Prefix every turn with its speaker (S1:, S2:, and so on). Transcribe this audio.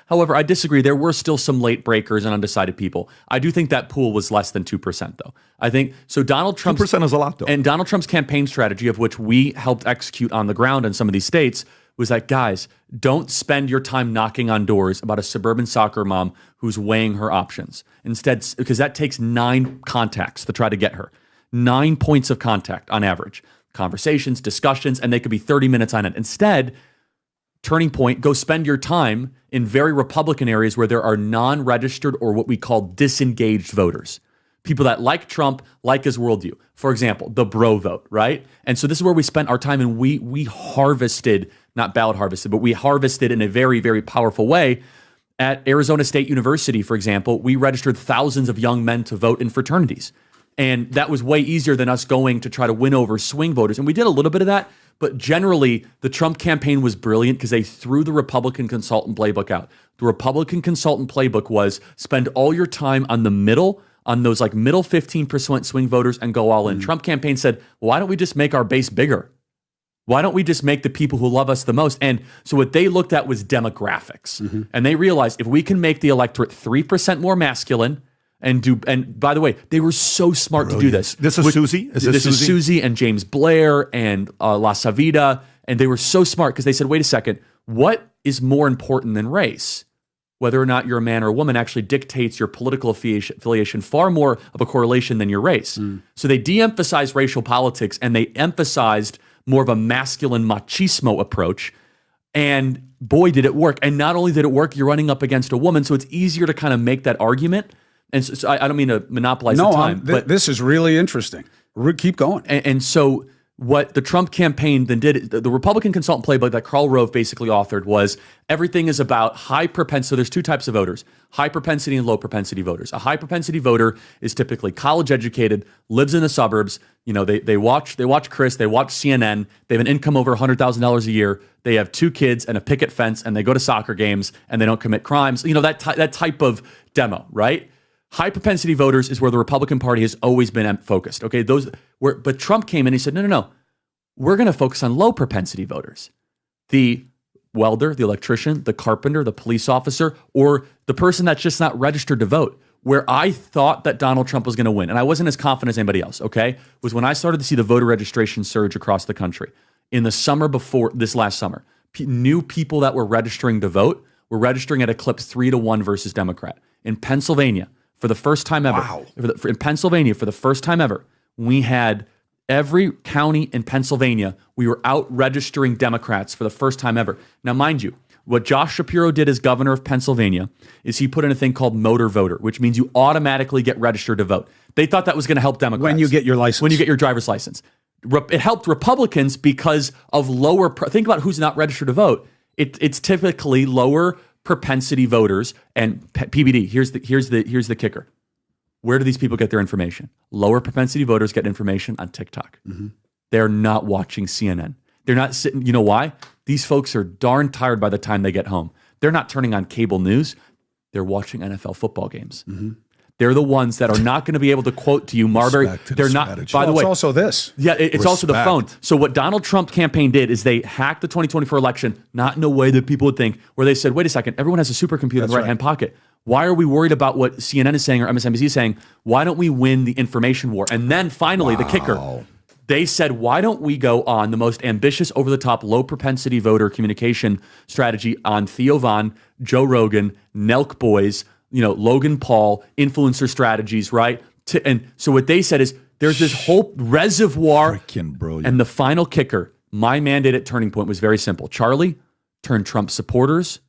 S1: However, I disagree. There were still some late breakers and undecided people. I do think that pool was less than 2%, though. I think so. Donald Trump
S2: 2% is a lot, though.
S1: And Donald Trump's campaign strategy, of which we helped execute on the ground in some of these states, was that, guys, don't spend your time knocking on doors about a suburban soccer mom who's weighing her options. Instead, because that takes 9 contacts to try to get her, 9 points of contact on average, conversations, discussions, and they could be 30 minutes on it. Instead, turning point, go spend your time in very Republican areas where there are non-registered or what we call disengaged voters. People that like Trump, like his worldview. For example, the bro vote, right? And so this is where we spent our time, and we harvested, not ballot harvested, but we harvested in a very, very powerful way. At Arizona State University, for example, we registered thousands of young men to vote in fraternities. And that was way easier than us going to try to win over swing voters. And we did a little bit of that, but generally the Trump campaign was brilliant because they threw the Republican consultant playbook out. The Republican consultant playbook was spend all your time on the middle, on those like middle 15% swing voters and go all in. Trump campaign said, why don't we just make our base bigger? Why don't we just make the people who love us the most? And so what they looked at was demographics. And they realized if we can make the electorate 3% more masculine, and by the way, they were so smart to do this.
S2: This is Susie?
S1: This is Susie and James Blair and La Savita. And they were so smart because they said, wait a second, what is more important than race? Whether or not you're a man or a woman actually dictates your political affiliation far more of a correlation than your race. So they de-emphasized racial politics and they emphasized more of a masculine machismo approach. And boy, did it work. And not only did it work, you're running up against a woman. So it's easier to kind of make that argument. And so I don't mean to monopolize the time.
S3: But this is really interesting. Keep going.
S1: And so what the Trump campaign then did, the Republican consultant playbook that Karl Rove basically authored was everything is about high propensity. So there's 2 types of voters, high propensity and low propensity voters. A high propensity voter is typically college educated, lives in the suburbs. You know, they watch Chris, they watch CNN. They have an income over $100,000 a year. They have 2 kids and a picket fence, and they go to soccer games and they don't commit crimes. You know, that type of demo, right? High propensity voters is where the Republican Party has always been focused. Okay, but Trump came in and he said, no. We're going to focus on low propensity voters. The welder, the electrician, the carpenter, the police officer, or the person that's just not registered to vote. Where I thought that Donald Trump was going to win, and I wasn't as confident as anybody else, okay, was when I started to see the voter registration surge across the country. In the summer before, this last summer, new people that were registering to vote were registering at a clip 3-1 versus Democrat. In Pennsylvania, for the first time ever.
S2: Wow.
S1: In Pennsylvania, for the first time ever, we had every county in Pennsylvania, we were out registering Democrats for the first time ever. Now, mind you, what Josh Shapiro did as governor of Pennsylvania is he put in a thing called motor voter, which means you automatically get registered to vote. They thought that was going to help Democrats.
S3: When you get your license.
S1: When you get your driver's license. It helped Republicans because of lower, think about who's not registered to vote. It's typically lower propensity voters and PBD. Here's the kicker. Where do these people get their information? Lower propensity voters get information on TikTok. They're not watching CNN. They're not sitting. You know why? These folks are darn tired by the time they get home. They're not turning on cable news. They're watching NFL football games. They're the ones that are not going to be able to quote to you, Marbury. They're not.
S2: Strategy.
S1: By the way,
S3: it's also this.
S1: Yeah, it's also the phone. So what Donald Trump campaign did is they hacked the 2024 election, not in a way that people would think, where they said, wait a second, everyone has a supercomputer in the right-hand pocket. Why are we worried about what CNN is saying or MSNBC is saying? Why don't we win the information war? And then finally, the kicker, they said, why don't we go on the most ambitious, over-the-top, low-propensity voter communication strategy on Theo Von, Joe Rogan, Nelk Boys, Logan Paul, influencer strategies, right? And so what they said is there's this whole reservoir.
S2: Freaking brilliant.
S1: And the final kicker, my mandate at Turning Point was very simple. Charlie, turn Trump supporters